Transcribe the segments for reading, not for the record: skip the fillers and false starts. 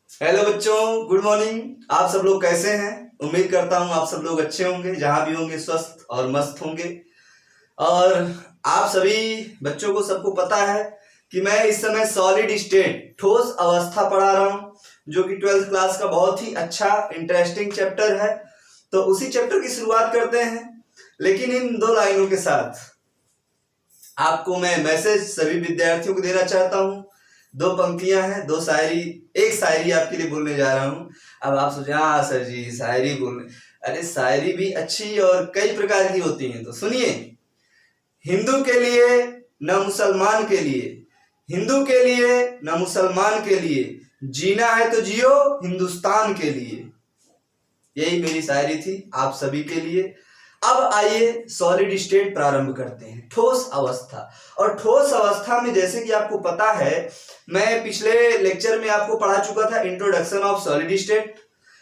Hello बच्चों, good morning. आप सब लोग कैसे हैं? उम्मीद करता हूं आप सब लोग अच्छे होंगे, जहां भी होंगे स्वस्थ और मस्त होंगे। और आप सभी बच्चों को सबको पता है कि मैं इस समय सॉलिड स्टेट ठोस अवस्था पढ़ा रहा हूं, जो कि 12th क्लास का बहुत ही अच्छा इंटरेस्टिंग चैप्टर है। तो उसी चैप्टर की शुरुआत करते हैं, लेकिन इन 2 लाइनों के साथ आपको मैं मैसेज सभी विद्यार्थियों को देना चाहता हूं। 2 पंक्तियां हैं, 2 शायरी, एक शायरी आपके लिए बोलने जा रहा हूं। अब आप सोचे हाँ सर जी शायरी बोलने, अरे शायरी भी अच्छी और कई प्रकार की होती हैं, तो सुनिए। हिंदू के लिए न मुसलमान के लिए, हिंदू के लिए न मुसलमान के लिए, जीना है तो जियो हिंदुस्तान के लिए। यही मेरी शायरी थी आप सभी के लिए। अब आइए सॉलिड स्टेट प्रारंभ करते हैं, ठोस अवस्था। और ठोस अवस्था में जैसे कि आपको पता है, मैं पिछले लेक्चर में आपको पढ़ा चुका था इंट्रोडक्शन ऑफ सॉलिड स्टेट,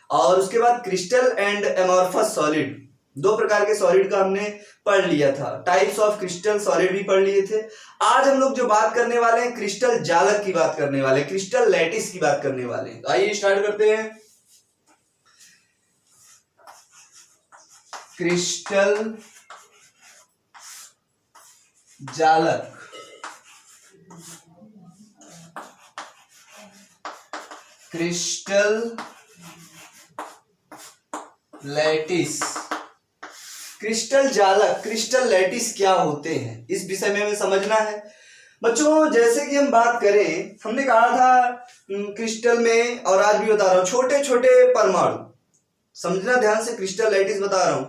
और उसके बाद क्रिस्टल एंड एमॉर्फस सॉलिड, 2 प्रकार के सॉलिड का हमने पढ़ लिया था। टाइप्स ऑफ क्रिस्टल सॉलिड भी पढ़ लिए थे। आज हम लोग जो बात करने वाले हैं, क्रिस्टल जालक की बात करने वाले, क्रिस्टल लैटिस की बात करने वाले हैं। तो आइए स्टार्ट करते हैं। क्रिस्टल जालक, क्रिस्टल लैटिस। क्रिस्टल जालक, क्रिस्टल लैटिस क्या होते हैं, इस विषय में हमें समझना है। बच्चों जैसे कि हम बात करें, हमने कहा था क्रिस्टल में, और आज भी बता रहा हूं, छोटे छोटे परमाणु, समझना ध्यान से, क्रिस्टल लैटिस बता रहा हूं,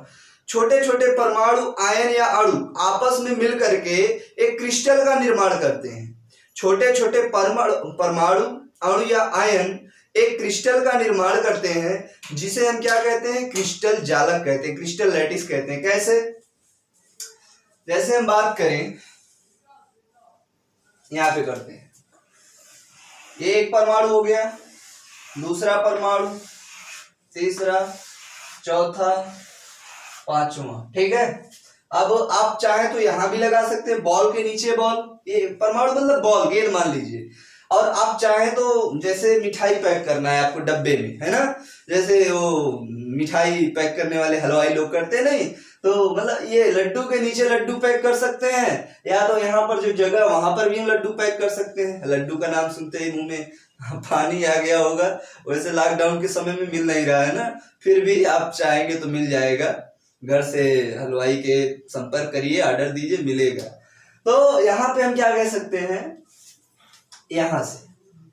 छोटे छोटे परमाणु आयन या अणु आपस में मिल करके एक क्रिस्टल का निर्माण करते हैं। छोटे छोटे परमाणु अणु या आयन एक क्रिस्टल का निर्माण करते हैं, जिसे हम क्या कहते हैं? क्रिस्टल जालक कहते हैं, क्रिस्टल लैटिस कहते हैं। कैसे? जैसे हम बात करें, यहां पे करते हैं, ये एक परमाणु हो गया, दूसरा परमाणु, तीसरा, चौथा, पांचवा, ठीक है। अब आप चाहे तो यहां भी लगा सकते हैं, बॉल के नीचे बॉल, ये परमाणु मतलब बॉल, गेंद मान लीजिए। और आप चाहे तो जैसे मिठाई पैक करना है आपको डब्बे में, है ना, जैसे वो मिठाई पैक करने वाले हलवाई लोग करते नहीं, तो मतलब ये लड्डू के नीचे लड्डू पैक कर सकते हैं, या तो यहाँ पर जो जगह वहां पर भी हम लड्डू पैक कर सकते हैं। लड्डू का नाम सुनते ही मुंह में पानी आ गया होगा। वैसे लॉकडाउन के समय में मिल नहीं रहा है ना, फिर भी आप चाहेंगे तो मिल जाएगा। घर से हलवाई के संपर्क करिए, ऑर्डर दीजिए, मिलेगा। तो यहाँ पे हम क्या कह सकते हैं, यहां से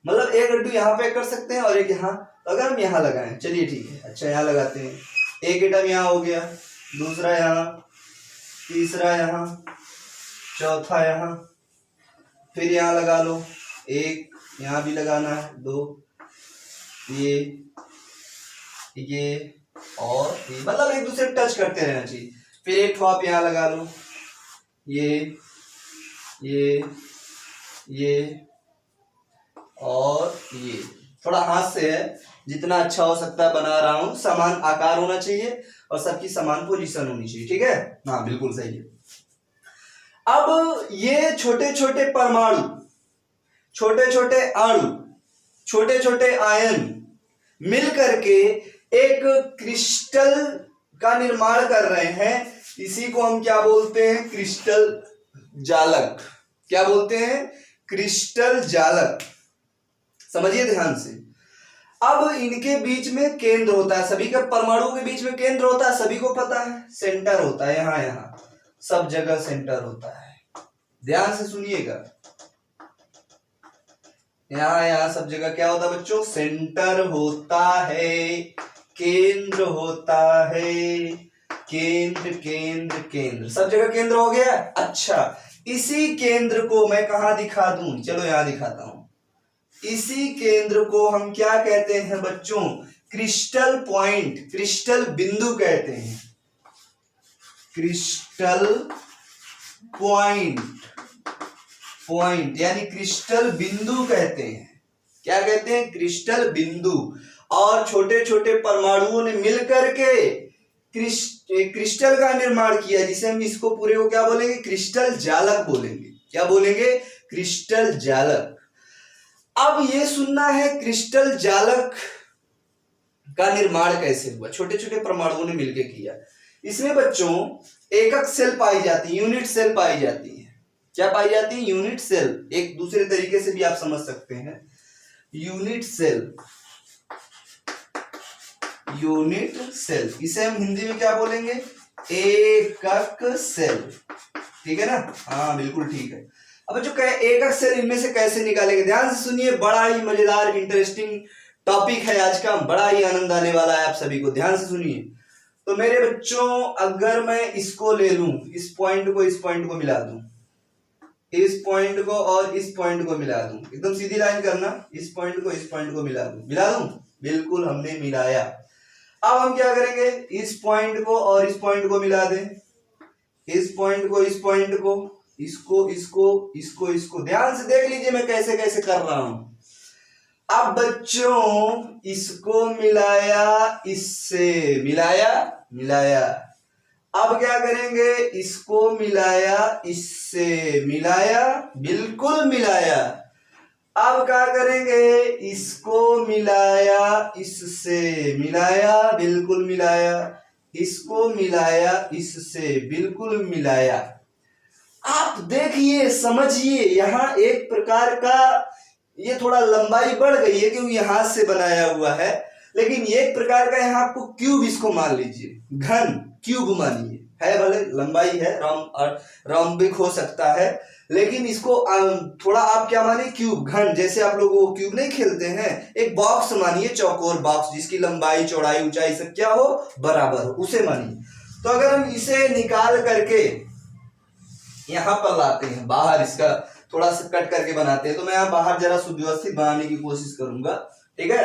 मतलब एक लड्डू यहाँ पे कर सकते हैं और एक यहाँ, अगर हम यहाँ लगाएं, चलिए ठीक है, अच्छा यहाँ लगाते हैं, एक एटम यहाँ हो गया, दूसरा यहाँ, तीसरा यहाँ, चौथा यहाँ, फिर यहाँ लगा लो, एक यहाँ भी लगाना है, 2, ये और ये, मतलब एक दूसरे टच करते रहना चाहिए। फिर एक ठो आप यहाँ लगा लो, ये और ये, थोड़ा हाथ से है, जितना अच्छा हो सकता है बना रहा हूं, समान आकार होना चाहिए और सबकी समान पोजीशन होनी चाहिए, ठीक है। हाँ बिल्कुल सही है। अब ये छोटे छोटे परमाणु, छोटे छोटे अणु, छोटे छोटे आयन मिल करके एक क्रिस्टल का निर्माण कर रहे हैं। इसी को हम क्या बोलते हैं? क्रिस्टल जालक। क्या बोलते हैं? क्रिस्टल जालक। समझिए ध्यान से। अब इनके बीच में केंद्र होता है, सभी का परमाणुओं के बीच में केंद्र होता है, सभी को पता है, सेंटर होता है, यहाँ सब जगह सेंटर होता है। ध्यान से सुनिएगा, यहाँ सब जगह क्या होता है बच्चों? सेंटर होता है, केंद्र होता है, केंद्र केंद्र केंद्र, सब जगह केंद्र हो गया। अच्छा, इसी केंद्र को मैं कहां दिखा दूं? चलो यहां दिखाता हूं। इसी केंद्र को हम क्या कहते हैं बच्चों? क्रिस्टल पॉइंट, क्रिस्टल बिंदु कहते हैं। क्रिस्टल पॉइंट, यानी क्रिस्टल बिंदु कहते हैं। क्या कहते हैं? क्रिस्टल बिंदु। और छोटे छोटे परमाणुओं ने मिलकर के क्रिस्टल का निर्माण किया, जिसे हम इसको पूरे को क्या बोलेंगे? क्रिस्टल जालक बोलेंगे। क्या बोलेंगे? क्रिस्टल जालक। अब ये सुनना है क्रिस्टल जालक का निर्माण कैसे हुआ, छोटे छोटे परमाणुओं ने मिलकर किया। इसमें बच्चों एकक सेल पाई जाती है, यूनिट सेल पाई जाती है। क्या पाई जाती है? Unit cell. एक दूसरे तरीके से भी आप समझ सकते हैं, यूनिट सेल। यूनिट सेल, इसे हम हिंदी में क्या बोलेंगे? एकक सेल। ठीक है ना? हाँ बिल्कुल ठीक है। अब जो एकक सेल इनमें से कैसे निकालेंगे, ध्यान से सुनिए, बड़ा ही मजेदार इंटरेस्टिंग टॉपिक है आज का, बड़ा ही आनंद आने वाला है आप सभी को, ध्यान से सुनिए। तो मेरे बच्चों, अगर मैं इसको ले लूं, इस पॉइंट को इस पॉइंट को मिला दूं, इस पॉइंट को और इस पॉइंट को मिला दूं, एकदम सीधी लाइन करना, इस पॉइंट को इस पॉइंट को मिला दूं, बिल्कुल हमने मिलाया। अब हम क्या करेंगे? इस पॉइंट को और इस पॉइंट को मिला दें, इस पॉइंट को इस पॉइंट को, इसको इसको इसको इसको। ध्यान से देख लीजिए मैं कैसे कैसे कर रहा हूं। अब बच्चों इसको मिलाया, इससे मिलाया, मिलाया। अब क्या करेंगे? इसको मिलाया, इससे मिलाया, बिल्कुल मिलाया। अब क्या करेंगे? इसको मिलाया, इससे मिलाया, बिल्कुल मिलाया। इसको मिलाया, इससे बिल्कुल मिलाया। आप देखिए, समझिए, यहां एक प्रकार का, ये थोड़ा लंबाई बढ़ गई है क्योंकि हाथ से बनाया हुआ है, लेकिन एक प्रकार का यहाँ आपको क्यूब, इसको मान लीजिए, घन क्यूब मानिए, है भले लंबाई है, रोम्बिक हो सकता है, लेकिन इसको थोड़ा आप क्या मानिए? क्यूब, घन। जैसे आप लोग वो क्यूब नहीं खेलते हैं, एक बॉक्स मानिए, चौकोर बॉक्स, जिसकी लंबाई चौड़ाई ऊंचाई सब क्या हो? बराबर हो, उसे मानिए। तो अगर हम इसे निकाल करके यहां पर लाते हैं बाहर, इसका थोड़ा सा कट करके बनाते हैं, तो मैं यहां बाहर जरा सुव्यवस्थित बनाने की कोशिश करूंगा। ठीक है?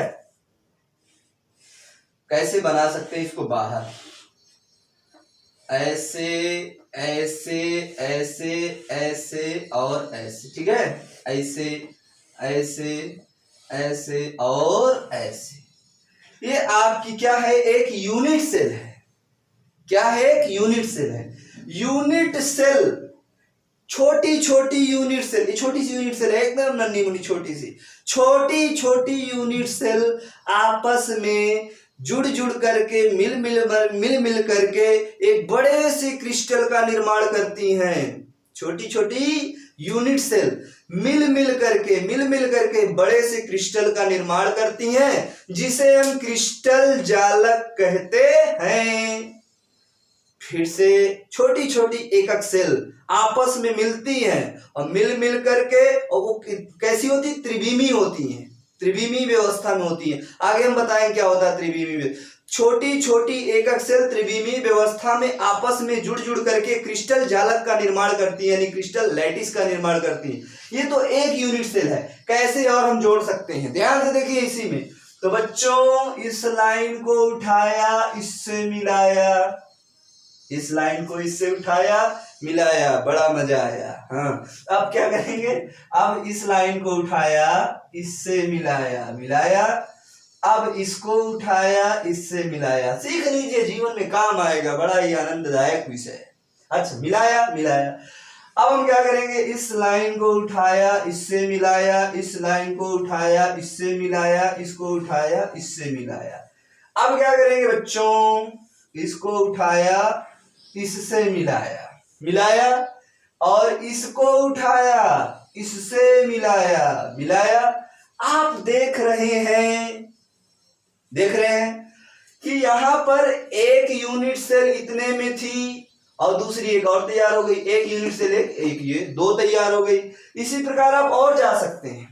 कैसे बना सकते हैं इसको बाहर? ऐसे ऐसे ऐसे ऐसे और ऐसे। ठीक है? ऐसे ऐसे ऐसे और ऐसे। ये आपकी क्या है? एक यूनिट सेल है। क्या है? एक यूनिट सेल है। यूनिट सेल, छोटी छोटी यूनिट सेल, छोटी सी यूनिट सेल है, एकदम नन्ही मुन्नी छोटी सी, छोटी छोटी यूनिट सेल आपस में जुड़ जुड़ करके, मिल मिल करके एक बड़े से क्रिस्टल का निर्माण करती हैं। छोटी छोटी यूनिट सेल मिल मिल करके बड़े से क्रिस्टल का निर्माण करती हैं, जिसे हम क्रिस्टल जालक कहते हैं। फिर से, छोटी छोटी एकक सेल आपस में मिलती हैं और मिल करके, और वो कैसी होती? त्रिविमी होती हैं, त्रिविमी व्यवस्था में होती है। आगे हम बताएं क्या होता है त्रिविमी। छोटी छोटी एकक सेल त्रिविमी व्यवस्था में आपस में जुड़ जुड़ करके क्रिस्टल जालक का निर्माण करती है, यानी क्रिस्टल लैटिस का निर्माण करती है। ये तो एक यूनिट सेल है। कैसे और हम जोड़ सकते हैं? ध्यान से देखिए इसी में। तो बच्चों, इस लाइन को उठाया, इससे मिलाया, इस लाइन को इससे उठाया, मिलाया, बड़ा मजा आया। हाँ, अब क्या करेंगे? अब इस लाइन को उठाया, इससे मिलाया, मिलाया। अब इसको उठाया, इससे मिलाया। सीख लीजिए, जीवन में काम आएगा, बड़ा ही आनंददायक विषय है। अच्छा, मिलाया, मिलाया। अब हम क्या करेंगे? इस लाइन को उठाया, इससे मिलाया, इस लाइन को उठाया, इससे मिलाया, इसको उठाया, इससे मिलाया। अब क्या करेंगे बच्चों? इसको उठाया, इससे मिलाया, मिलाया, और इसको उठाया, इससे मिलाया, मिलाया। आप देख रहे हैं कि यहां पर एक यूनिट सेल इतने में थी और दूसरी एक और तैयार हो गई। एक यूनिट सेल एक ये दो तैयार हो गई। इसी प्रकार आप और जा सकते हैं,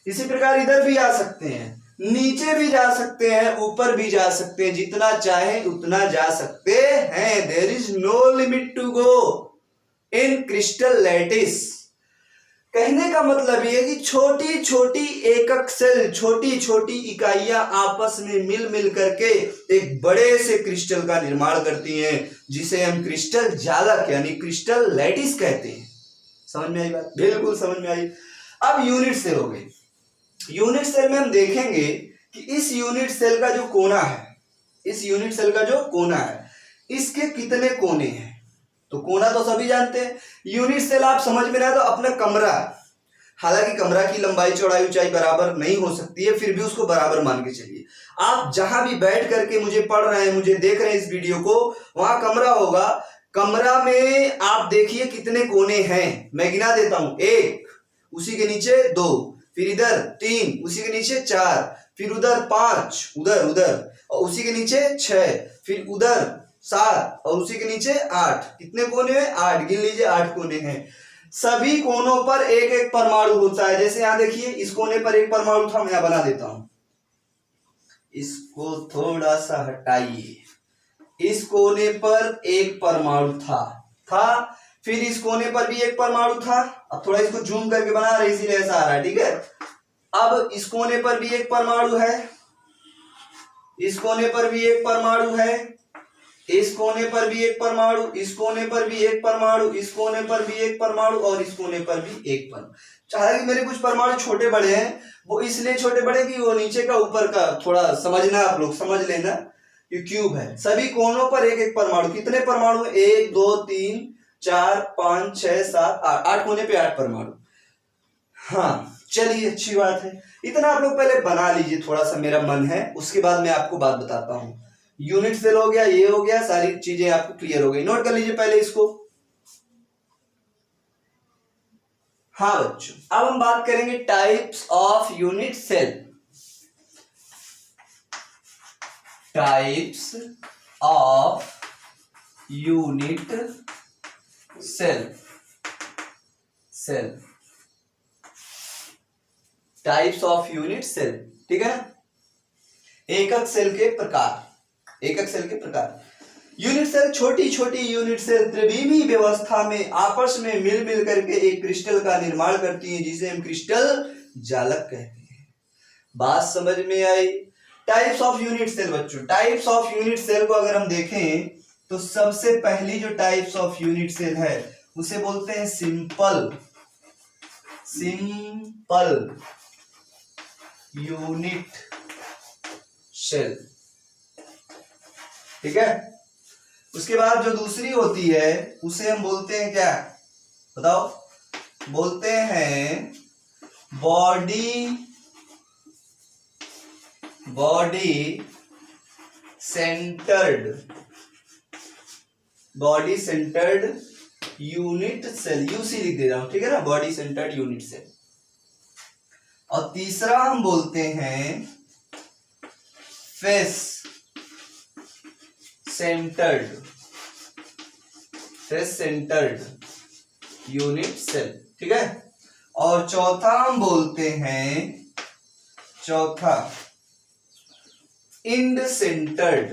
इसी प्रकार इधर भी आ सकते हैं, नीचे भी जा सकते हैं, ऊपर भी जा सकते हैं, जितना चाहे उतना जा सकते हैं। There is no limit to go in crystal lattice. कहने का मतलब ये है कि छोटी छोटी एकक सेल, छोटी छोटी इकाइयां आपस में मिल करके एक बड़े से क्रिस्टल का निर्माण करती हैं, जिसे हम क्रिस्टल जालक यानी क्रिस्टल लैटिस कहते हैं। समझ में आई बात? बिल्कुल समझ में आई। अब यूनिट सेल हो गई। यूनिट सेल में हम देखेंगे कि इस यूनिट सेल का जो कोना है, इस यूनिट सेल का जो कोना है, इसके कितने कोने हैं? तो कोना तो सभी जानते हैं। यूनिट सेल आप समझ में ना तो अपना कमरा, हालांकि कमरा की लंबाई चौड़ाई ऊंचाई बराबर नहीं हो सकती है, फिर भी उसको बराबर मान के चलिए। आप जहां भी बैठ करके मुझे पढ़ रहे हैं, मुझे देख रहे हैं इस वीडियो को, वहां कमरा होगा। कमरा में आप देखिए कितने कोने हैं, मैं गिना देता हूं। 1, उसी के नीचे 2, फिर इधर 3, उसी के नीचे 4, फिर उधर 5, उधर उधर, और उसी के नीचे 6, फिर उधर 7, और उसी के नीचे 8। कितने कोने हैं? 8। गिन लीजिए, 8 कोने हैं। सभी कोनों पर एक एक परमाणु होता है। जैसे यहां देखिए, इस कोने पर एक परमाणु था, मैं यहां बना देता हूं। इसको थोड़ा सा हटाइए। इस कोने पर एक परमाणु था। फिर इस कोने पर भी एक परमाणु था। अब थोड़ा इसको जूम करके बना रहे, इसीलिए ऐसा आ रहा है, ठीक है। अब इस कोने पर भी एक परमाणु है, इस कोने पर भी एक परमाणु है, इस कोने पर भी एक परमाणु, इस कोने पर भी एक परमाणु, इस कोने पर भी एक परमाणु, और इस कोने पर भी एक परमाणु। चाहे मेरे कुछ परमाणु छोटे बड़े हैं, वो इसलिए छोटे बड़े कि वो नीचे का ऊपर का थोड़ा समझना, आप लोग समझ लेना। ये क्यूब है, सभी कोनों पर एक एक परमाणु। कितने परमाणु? 1 2 3 4 5 6 7 8। 8 कोने पे 8 परमाणु। हाँ चलिए, अच्छी बात है। इतना आप लोग पहले बना लीजिए, थोड़ा सा मेरा मन है, उसके बाद मैं आपको बात बताता हूं। यूनिट सेल हो गया, ये हो गया, सारी चीजें आपको क्लियर हो गई। नोट कर लीजिए पहले इसको। हाँ बच्चों, अब हम बात करेंगे types of unit cell. Types of unit cell. Types of unit cell, ठीक है ना। एकक सेल के प्रकार। यूनिट सेल छोटी छोटी यूनिट सेल त्रिविमीय व्यवस्था में आपस में मिल करके एक क्रिस्टल का निर्माण करती हैं, जिसे हम क्रिस्टल जालक कहते हैं। बात समझ में आई? टाइप्स ऑफ यूनिट सेल बच्चों, टाइप्स ऑफ यूनिट सेल को अगर हम देखें तो सबसे पहली जो टाइप्स ऑफ यूनिट सेल है उसे बोलते हैं सिंपल यूनिट सेल, ठीक है। उसके बाद जो दूसरी होती है उसे हम बोलते हैं क्या? बताओ। बोलते हैं body centred unit cell. UC लिख दे रहा हूं, ठीक है ना, बॉडी सेंटर्ड यूनिट सेल। और तीसरा हम बोलते हैं फेस सेंटर्ड यूनिट सेल, ठीक है। और चौथा हम बोलते हैं end centred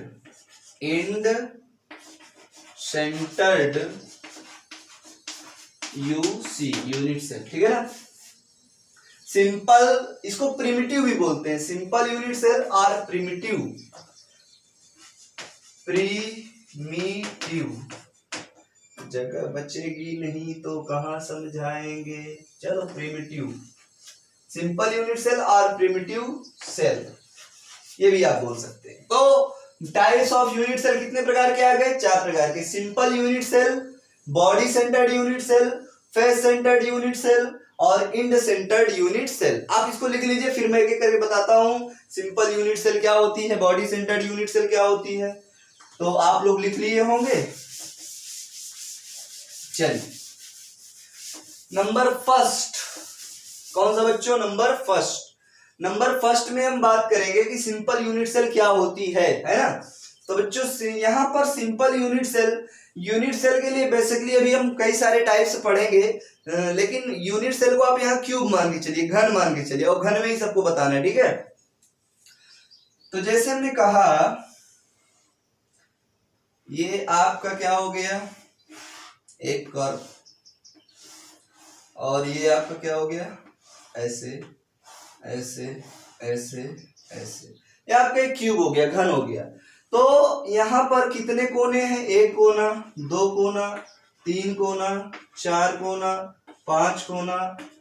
UC unit cell, ठीक है ना। सिंपल, इसको प्रिमिटिव भी बोलते हैं। सिंपल यूनिट सेल और प्रिमिटिव जगह बचेगी नहीं तो कहां समझाएंगे। चलो, प्रिमिटिव, सिंपल यूनिट सेल और प्रिमिटिव सेल, ये भी आप बोल सकते हैं। तो टाइप्स ऑफ यूनिट सेल कितने प्रकार के आ गए? 4 प्रकार के। Simple unit cell, body centred unit cell, face centred unit cell और इंड सेंटर्ड यूनिट सेल। आप इसको लिख लीजिए, फिर मैं एक एक करके बताता हूं। सिंपल यूनिट सेल क्या होती है, बॉडी सेंटर्ड यूनिट सेल क्या होती है, तो आप लोग लिख लिए होंगे। चलिए, नंबर फर्स्ट कौन सा बच्चों? नंबर फर्स्ट में हम बात करेंगे कि सिंपल यूनिट सेल क्या होती है ना। तो बच्चों यहाँ पर सिंपल यूनिट सेल के लिए बेसिकली अभी हम कई सारे टाइप्स पढ़ेंगे, लेकिन यूनिट सेल को आप यहाँ क्यूब मान के चलिए, घन मान के चलिए, और घन में ही सबको बताना है, ठीक है। तो जैसे हमने कहा, ये आपका क्या हो गया, एक कर्व, और ये आपका क्या हो गया, ऐसे ऐसे ऐसे ऐसे, ये आपका एक क्यूब हो गया, घन हो गया। तो यहाँ पर कितने कोने हैं? 1 कोना, 2 कोना, 3 कोना, 4 कोना, 5 कोना,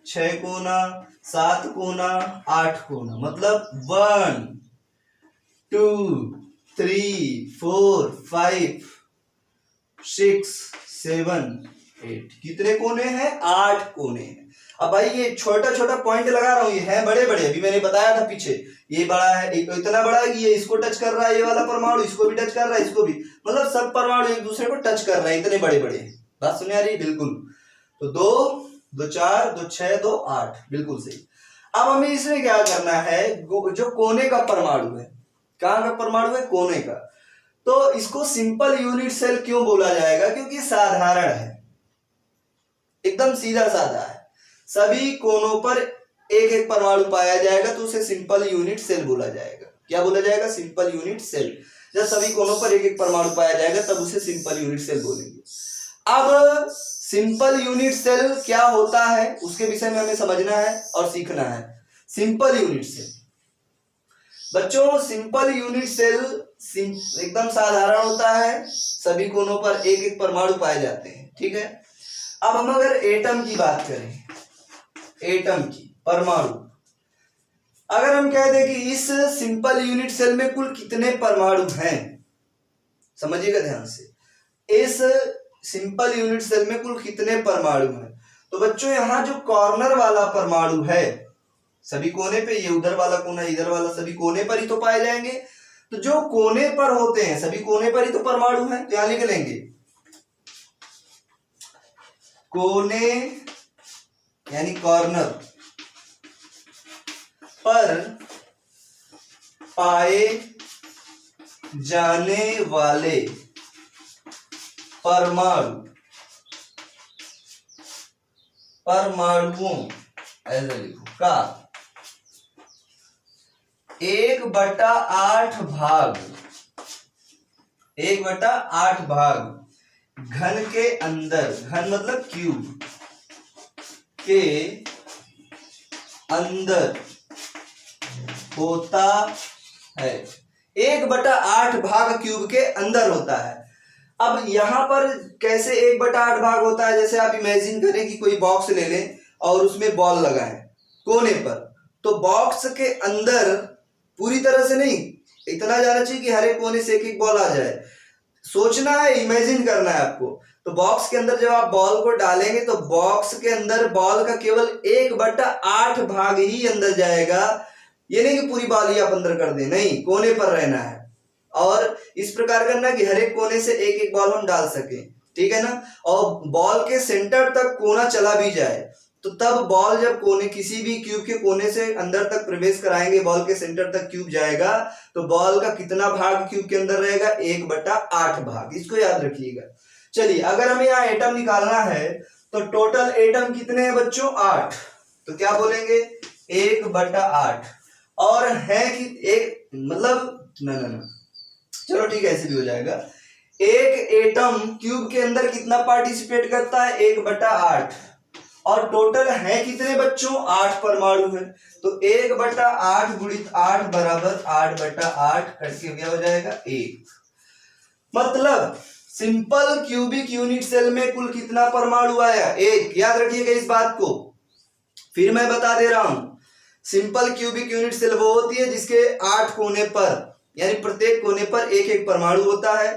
6 कोना, 7 कोना, 8 कोना। मतलब 1 2 3 4 5 6 7 8। कितने कोने हैं? 8 कोने हैं। अब भाई ये छोटा छोटा पॉइंट लगा रहा हूं, ये है बड़े बड़े, अभी मैंने बताया था पीछे, ये बड़ा है, इतना बड़ा है कि ये इसको टच कर रहा है, ये वाला परमाणु इसको भी टच कर रहा है, इसको भी, मतलब सब परमाणु एक दूसरे को टच कर रहे हैं, इतने बड़े बड़े। बात सुनिए आ रही? बिल्कुल। तो 2, 2 4, 2 6, 2 8, बिल्कुल सही। अब हमें इसमें क्या करना है, जो कोने का परमाणु है, कहां का परमाणु है? कोने का। तो इसको सिंपल यूनिट सेल क्यों बोला जाएगा? क्योंकि साधारण है, एकदम सीधा साधा है, सभी कोनों पर एक एक परमाणु पाया जाएगा, तो उसे सिंपल यूनिट सेल बोला जाएगा। क्या बोला जाएगा? Simple unit cell. जब सभी कोनों पर एक एक परमाणु पाया जाएगा तब उसे सिंपल यूनिट सेल बोलेंगे। अब सिंपल यूनिट सेल क्या होता है उसके विषय में हमें समझना है और सीखना है। सिंपल यूनिट सेल बच्चों, सिंपल यूनिट सेल एकदम साधारण होता है, सभी कोनों पर एक एक परमाणु पाए जाते हैं, ठीक है। अब हम अगर एटम की बात करें, एटम की, परमाणु, अगर हम कह दें कि इस सिंपल यूनिट सेल में कुल कितने परमाणु हैं, समझिएगा ध्यान से, इस सिंपल यूनिट सेल में कुल कितने परमाणु हैं, तो बच्चों यहां जो कॉर्नर वाला परमाणु है, सभी कोने पे, ये उधर वाला कोना, इधर वाला, सभी कोने पर ही तो पाए जाएंगे। तो जो कोने पर होते हैं, सभी कोने पर ही तो परमाणु हैं, तो यहां लिख लेंगे कोने यानी कॉर्नर पर पाए जाने वाले परमाणुओं ऐसे लिखो का 1/8 भाग, 1/8 भाग घन के अंदर, घन मतलब क्यूब के अंदर होता है। 1/8 भाग क्यूब के अंदर होता है। अब यहां पर कैसे 1/8 भाग होता है? जैसे आप इमेजिन करें कि कोई बॉक्स ले लें और उसमें बॉल लगाएं कोने पर, तो बॉक्स के अंदर पूरी तरह से नहीं, इतना जाना चाहिए कि हर एक कोने से एक एक बॉल आ जाए। सोचना है, इमेजिन करना है आपको। तो बॉक्स के अंदर जब आप बॉल को डालेंगे तो बॉक्स के अंदर बॉल का केवल 1/8 भाग ही अंदर जाएगा। ये नहीं कि पूरी बॉल ही आप अंदर कर दें, नहीं, कोने पर रहना है और इस प्रकार करना कि हर एक कोने से एक एक बॉल हम डाल सके, ठीक है ना। और बॉल के सेंटर तक कोना चला भी जाए तो तब बॉल जब कोने, किसी भी क्यूब के कोने से अंदर तक प्रवेश कराएंगे, बॉल के सेंटर तक क्यूब जाएगा, तो बॉल का कितना भाग क्यूब के अंदर रहेगा? 1/8 भाग। इसको याद रखिएगा। चलिए, अगर हमें यहाँ एटम निकालना है तो टोटल एटम कितने हैं बच्चों? 8। तो क्या बोलेंगे? 1/8। और है कि एक, मतलब ना, चलो ठीक है, ऐसे भी हो जाएगा। एक एटम क्यूब के अंदर कितना पार्टिसिपेट करता है? 1/8। और टोटल है कितने बच्चों? 8 परमाणु है। तो 1/8 गुणित 8 बराबर 8/8 करके क्या हो जाएगा? 1। मतलब सिंपल क्यूबिक यूनिट सेल में कुल कितना परमाणु आया? 1। याद रखिएगा इस बात को, फिर मैं बता दे रहा हूं। सिंपल क्यूबिक यूनिट सेल वो होती है जिसके 8 कोने पर, यानी प्रत्येक कोने पर एक एक परमाणु होता है।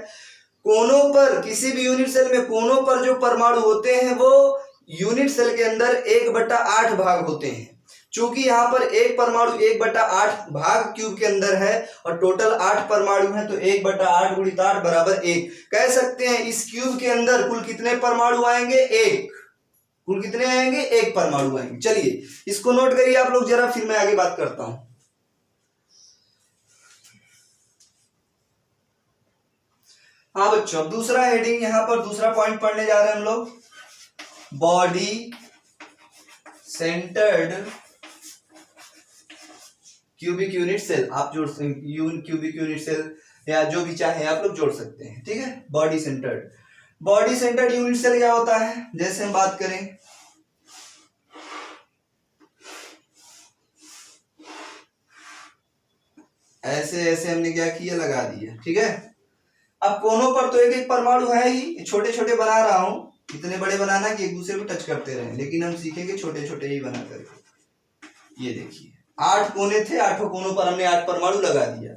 कोनों पर, किसी भी यूनिट सेल में कोनों पर जो परमाणु होते हैं वो यूनिट सेल के अंदर 1/8 भाग होते हैं। चूंकि यहाँ पर एक परमाणु 1/8 भाग क्यूब के अंदर है और टोटल 8 परमाणु है, तो 1/8 गुणित 8 बराबर 1। कह सकते हैं इस क्यूब के अंदर कुल कितने परमाणु आएंगे? 1। कुल कितने आएंगे? 1 परमाणु आएंगे। चलिए इसको नोट करिए आप लोग जरा, फिर मैं आगे बात करता हूं। हाँ बच्चों, अब दूसरा हेडिंग, यहां पर दूसरा पॉइंट पढ़ने जा रहे हैं हम लोग, body centred cubic unit cell. आप जोड़ सकते, क्यूबिक यूनिट सेल या जो भी चाहे आप लोग जोड़ सकते हैं, ठीक है। बॉडी सेंटर्ड यूनिट सेल क्या होता है? जैसे हम बात करें, ऐसे ऐसे हमने क्या किया? लगा दिया, ठीक है। अब कोनों पर तो एक एक परमाणु है ही, छोटे छोटे बना रहा हूं, इतने बड़े बनाना कि एक दूसरे को टच करते रहे, लेकिन हम सीखेंगे छोटे छोटे ही बना करके। ये देखिए 8 कोने थे, 8 कोनों पर हमने 8 परमाणु लगा दिया।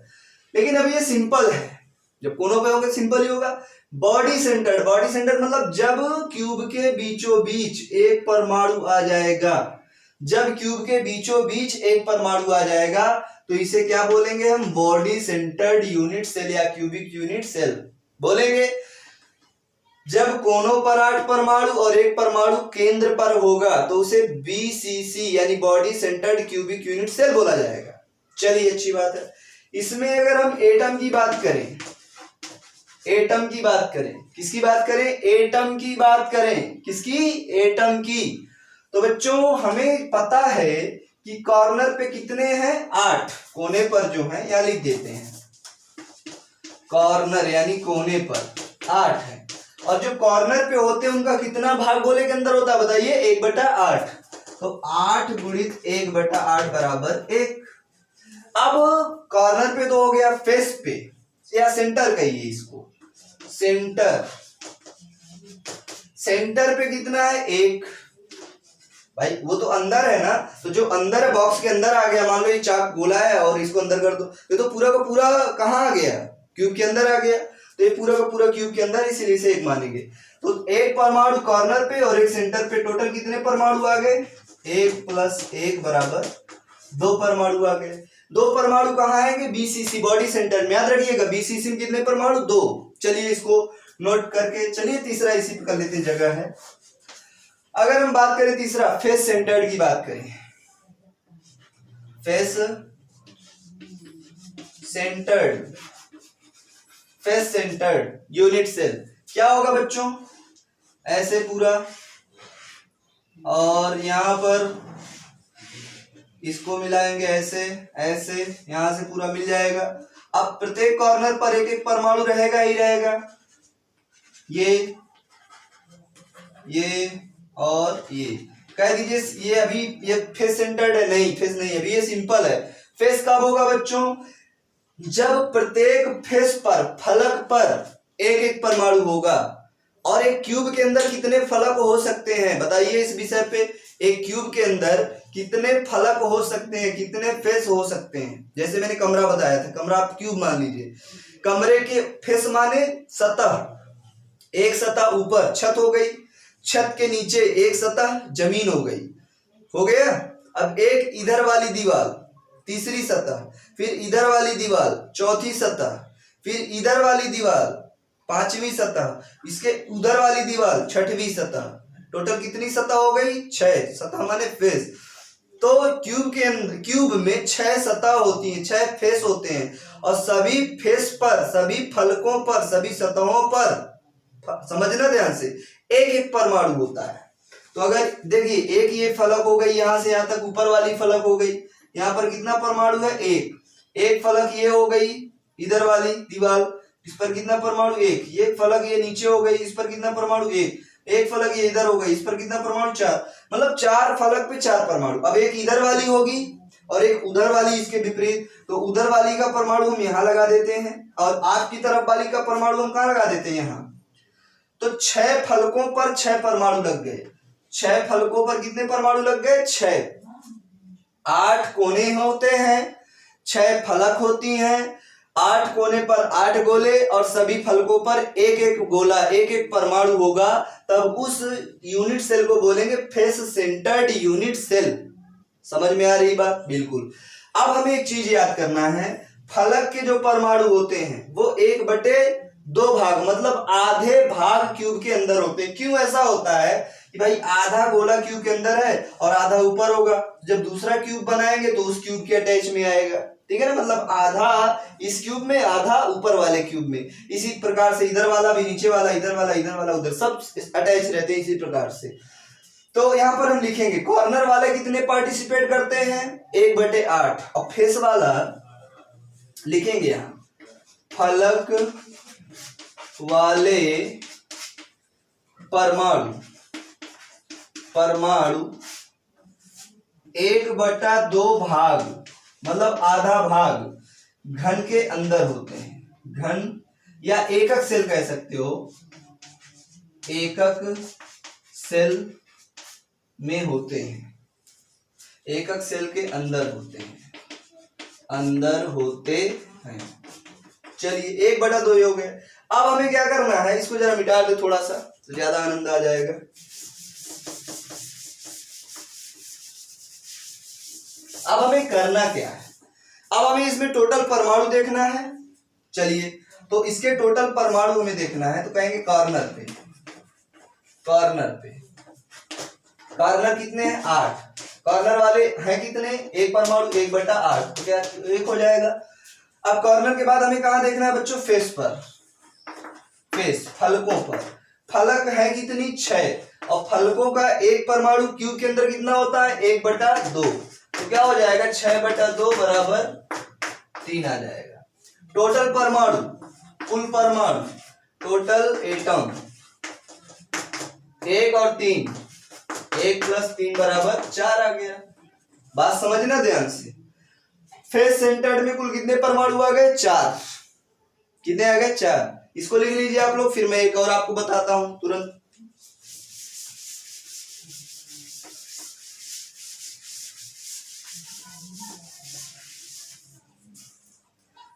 लेकिन अब ये सिंपल है, जब कोनों पे होंगे सिंपल ही होगा। बॉडी सेंटर्ड मतलब जब क्यूब के बीचों बीच एक परमाणु आ जाएगा, जब क्यूब के बीचों बीच एक परमाणु आ जाएगा तो इसे क्या बोलेंगे हम? बॉडी सेंटर्ड यूनिट सेल या क्यूबिक यूनिट सेल बोलेंगे। जब कोनों पर 8 परमाणु और एक परमाणु केंद्र पर होगा तो उसे BCC यानी body centred cubic unit cell बोला जाएगा। चलिए अच्छी बात है। इसमें अगर हम एटम की बात करें, एटम की बात करें, किसकी बात करें? एटम की बात करें। किसकी? एटम की। तो बच्चों हमें पता है कि कॉर्नर पे कितने हैं? 8। कोने पर जो है यहां लिख देते हैं, कॉर्नर यानी कोने पर 8 है। और जो कॉर्नर पे होते हैं उनका कितना भाग गोले के अंदर होता है बताइए? 1/8। तो 8 गुणित 1/8 बराबर 1। अब कॉर्नर पे तो हो गया, फेस पे या सेंटर कहिए इसको, सेंटर, सेंटर पे कितना है? 1। भाई वो तो अंदर है ना, तो जो अंदर है बॉक्स के अंदर आ गया। मान लो ये चाक गोला है और इसको अंदर कर दो, ये तो पूरा का पूरा कहाँ आ गया? क्यूब के अंदर आ गया। तो ये पूरा का पूरा क्यूब के अंदर, इसीलिए इसे 1 मानेंगे। तो एक परमाणु कॉर्नर पे और एक सेंटर पे, टोटल कितने परमाणु आ गए? 1 + 1 बराबर 2 परमाणु आ गए। 2 परमाणु कहाँ आएंगे? BCC बॉडी सेंटर में। याद रखिएगा BCC में कितने परमाणु? 2। चलिए इसको नोट करके चलिए तीसरा इसी पे कर लेते हैं, जगह है। अगर हम बात करें तीसरा, फेस सेंटर्ड की बात करें, face centred, face centred unit cell क्या होगा बच्चों? ऐसे पूरा, और यहां पर इसको मिलाएंगे ऐसे ऐसे, यहां से पूरा मिल जाएगा। अब प्रत्येक कॉर्नर पर एक एक परमाणु रहेगा ही रहेगा, ये और ये। कह दीजिए ये अभी ये फेस सेंटर्ड है? नहीं, फेस नहीं, अभी ये सिंपल है। फेस कब होगा बच्चों? जब प्रत्येक फेस पर, फलक पर एक एक परमाणु होगा। और एक क्यूब के अंदर कितने फलक हो सकते हैं बताइए इस विषय पे? एक क्यूब के अंदर कितने फलक हो सकते हैं, कितने फेस हो सकते हैं? जैसे मैंने कमरा बताया था, कमरा आप क्यूब मान लीजिए। कमरे के फेस माने सतह, एक सतह ऊपर छत हो गई, छत के नीचे एक सतह जमीन हो गई, हो गया। अब एक इधर वाली दीवार, तीसरी सतह, फिर इधर वाली दीवार, चौथी सतह, फिर इधर वाली दीवार, पांचवी सतह, इसके उधर वाली दीवार, छठवीं सतह। टोटल कितनी सतह हो गई? 6 सतह माने फेस। तो क्यूब के अंदर, क्यूब में 6 सतह होती हैं, 6 फेस होते हैं। और सभी फेस पर, सभी फलकों पर, सभी सतहों पर, समझना ध्यान से, एक एक परमाणु होता है। तो अगर देखिए एक ये फलक हो गई, यहां से यहां तक ऊपर वाली फलक हो गई, यहां पर कितना परमाणु है? एक फलक ये हो गई इधर वाली दीवार, इस पर कितना परमाणु? 1। ये फलक ये नीचे हो गई, इस पर कितना परमाणु? 1। एक फलक ये इधर हो गई, इस पर कितना परमाणु? 4। मतलब 4 फलक पे 4 परमाणु। अब एक इधर वाली होगी और एक उधर वाली इसके विपरीत, तो उधर वाली का परमाणु हम यहाँ लगा देते हैं और आपकी तरफ वाली का परमाणु हम कहाँ लगा देते हैं? यहाँ। तो 6 फलकों पर 6 परमाणु लग गए। 6 फलकों पर कितने परमाणु लग गए? 6। 8 कोने होते हैं, 6 फलक होती हैं, 8 कोने पर 8 गोले और सभी फलकों पर एक एक गोला, एक एक परमाणु होगा। तब उस यूनिट सेल को बोलेंगे फेस सेंटर्ड यूनिट सेल। समझ में आ रही बात? बिल्कुल। अब हमें एक चीज याद करना है, फलक के जो परमाणु होते हैं वो 1/2 भाग, मतलब आधे भाग क्यूब के अंदर होते हैं। क्यों ऐसा होता है कि भाई आधा गोला क्यूब के अंदर है और आधा ऊपर होगा, जब दूसरा क्यूब बनाएंगे तो उस क्यूब के अटैच में आएगा, ठीक है ना? मतलब आधा इस क्यूब में, आधा ऊपर वाले क्यूब में। इसी प्रकार से इधर वाला भी, नीचे वाला, इधर वाला, इधर वाला, उधर, सब अटैच रहते हैं इसी प्रकार से। तो यहाँ पर हम लिखेंगे कॉर्नर वाले कितने पार्टिसिपेट करते हैं? 1/8। और फेस वाला लिखेंगे यहाँ फलक वाले परमाणु 1/2 भाग, मतलब आधा भाग घन के अंदर होते हैं। घन या एकक सेल कह सकते हो, एकक सेल में होते हैं, एकक सेल के अंदर होते हैं, अंदर होते हैं। चलिए 1/2 ये हो गया। अब हमें क्या करना है, इसको जरा मिटा दे थोड़ा सा तो ज्यादा आनंद आ जाएगा। अब हमें करना क्या है, अब हमें इसमें टोटल परमाणु देखना है। चलिए तो इसके टोटल परमाणु हमें देखना है, तो कहेंगे कॉर्नर पे, कॉर्नर कितने हैं 8, कॉर्नर वाले हैं कितने, एक परमाणु 1/8, तो क्या 1 हो जाएगा। अब कॉर्नर के बाद हमें कहां देखना है बच्चों, फेस पर, फेस फलकों पर, फलक है कितनी 6, और फलकों का एक परमाणु क्यूब के अंदर कितना होता है 1/2, तो क्या हो जाएगा 6/2 बराबर 3 आ जाएगा। टोटल परमाणु, कुल परमाणु, टोटल एटम 1 और 3, 1 + 3 बराबर 4 आ गया। बात समझना ध्यान से। फेस सेंटर्ड में कुल कितने परमाणु आ गए 4, कितने आ गए 4, इसको लिख लीजिए आप लोग, फिर मैं एक और आपको बताता हूं तुरंत।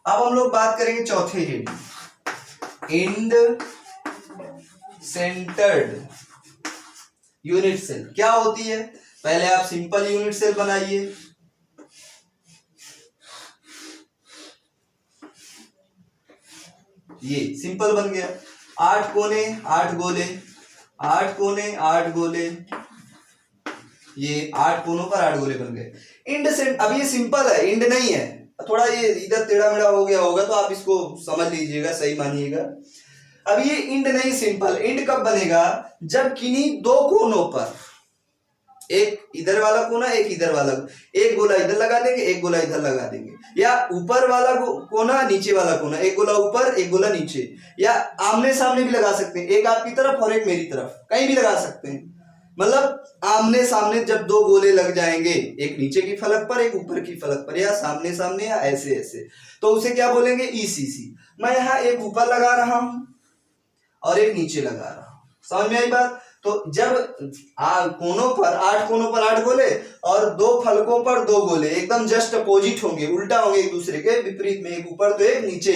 अब हम लोग बात करेंगे चौथे reading, end centred unit cell क्या होती है। पहले आप सिंपल यूनिट सेल बनाइए, ये सिंपल बन गया, 8 कोने 8 गोले, 8 कोने 8 गोले, ये 8 कोनों पर 8 गोले बन गए। इंड सेंट, अब ये सिंपल है, इंड नहीं है, थोड़ा ये इधर टेढ़ा मेढ़ा हो गया होगा तो आप इसको समझ लीजिएगा, सही मानिएगा। अब ये इंड नहीं सिंपल, इंड कब बनेगा, जब किन्हीं 2 कोनों पर, एक इधर वाला कोना एक इधर वाला, एक गोला इधर लगा देंगे एक गोला इधर लगा देंगे, या ऊपर वाला कोना नीचे वाला कोना, एक गोला ऊपर एक गोला नीचे, या आमने सामने भी लगा सकते हैं, एक आपकी तरफ और एक मेरी तरफ, कहीं भी लगा सकते हैं। मतलब आमने सामने जब 2 गोले लग जाएंगे, एक नीचे की फलक पर एक ऊपर की फलक पर, या सामने सामने या ऐसे ऐसे, तो उसे क्या बोलेंगे ईसीसी। मैं यहाँ एक ऊपर लगा रहा हूं और एक नीचे लगा रहा हूं, समझ में आई बात। तो जब कोनों पर 8 कोनों पर 8 गोले और 2 फलकों पर 2 गोले एकदम जस्ट अपोजिट होंगे, उल्टा होंगे एक दूसरे के विपरीत में, एक ऊपर तो एक नीचे,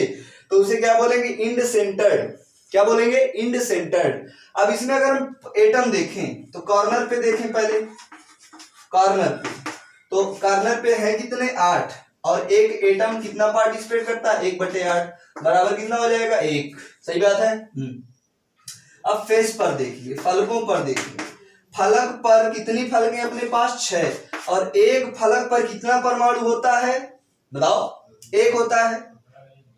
तो उसे क्या बोलेंगे इंड सेंटर्ड। क्या बोलेंगे इंड सेंटर्ड। अब इसमें अगर हम एटम देखें तो कॉर्नर पे देखें, पहले कॉर्नर पे, तो कॉर्नर पे है कितने 8, और एक एटम कितना पार्टिसिपेट करता है 1/8 बराबर कितना हो जाएगा 1, सही बात है। अब फेस पर देखिए, फलकों पर देखिए, फलक पर कितनी फलकें अपने पास 6, और एक फलक पर कितना परमाणु होता है बताओ, 1 होता है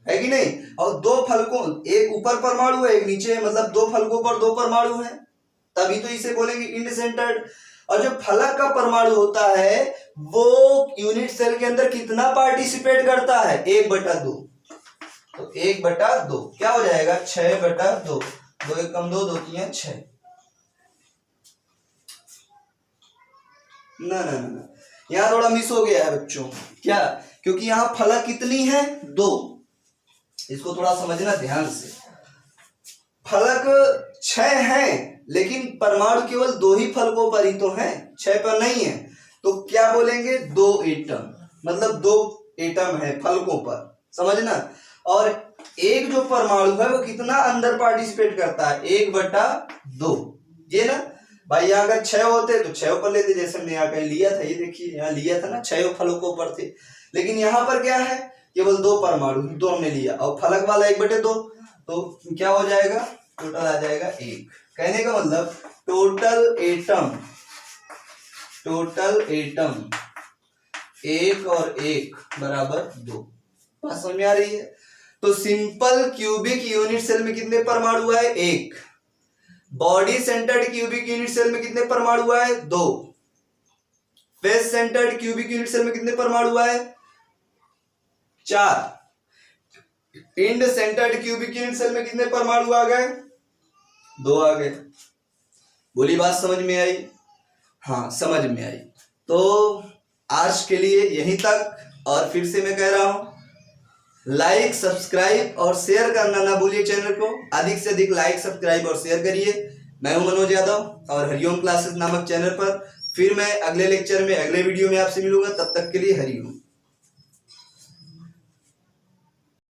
कि नहीं, और 2 फलकों, एक ऊपर परमाणु है एक नीचे, मतलब 2 फलकों पर 2 परमाणु है, तभी तो इसे बोलेंगे इंड सेंटर्ड। और जो फलक का परमाणु होता है वो यूनिट सेल के अंदर कितना पार्टिसिपेट करता है 1/2, तो 1/2 क्या हो जाएगा 6/2, 2 1 कम 2, 2 3 6। ना यहाँ थोड़ा मिस हो गया है बच्चों, क्या, क्योंकि यहाँ फलक कितनी है 2, इसको थोड़ा समझना ध्यान से। फलक 6 हैं लेकिन परमाणु केवल 2 ही फलकों पर ही तो है, 6 पर नहीं है, तो क्या बोलेंगे 2 एटम, मतलब 2 एटम है फलकों पर, समझना। और एक जो परमाणु है वो कितना अंदर पार्टिसिपेट करता है 1/2, ये ना भाई। यहाँ अगर 6 होते तो 6 पर लेते, जैसे मैं यहाँ कहीं लिया था, ये देखिए यहाँ लिया था ना, 6 फलकों पर थे, लेकिन यहाँ पर क्या है केवल 2 परमाणु, 2 हमने लिया, और फलक वाला 1/2, तो क्या हो जाएगा टोटल आ जाएगा 1। कहने का मतलब टोटल एटम 1 और 1 बराबर 2। बात समझ में आ रही है। तो सिंपल क्यूबिक यूनिट सेल में कितने परमाणु है 1, body centred cubic unit cell में कितने परमाणु है 2, face centred cubic unit cell में कितने परमाणु है 4, end centred cubic unit cell में कितने परमाणु आ गए 2 आ गए। बोली बात समझ में आई? हाँ समझ में आई। तो आज के लिए यहीं तक, और फिर से मैं कह रहा हूं लाइक सब्सक्राइब और शेयर करना ना भूलिए, चैनल को अधिक से अधिक लाइक सब्सक्राइब और शेयर करिए। मैं हूं मनोज यादव और हरिओम क्लासेस नामक चैनल पर। फिर मैं अगले लेक्चर में अगले वीडियो में आपसे मिलूंगा, तब तक के लिए हरिओम।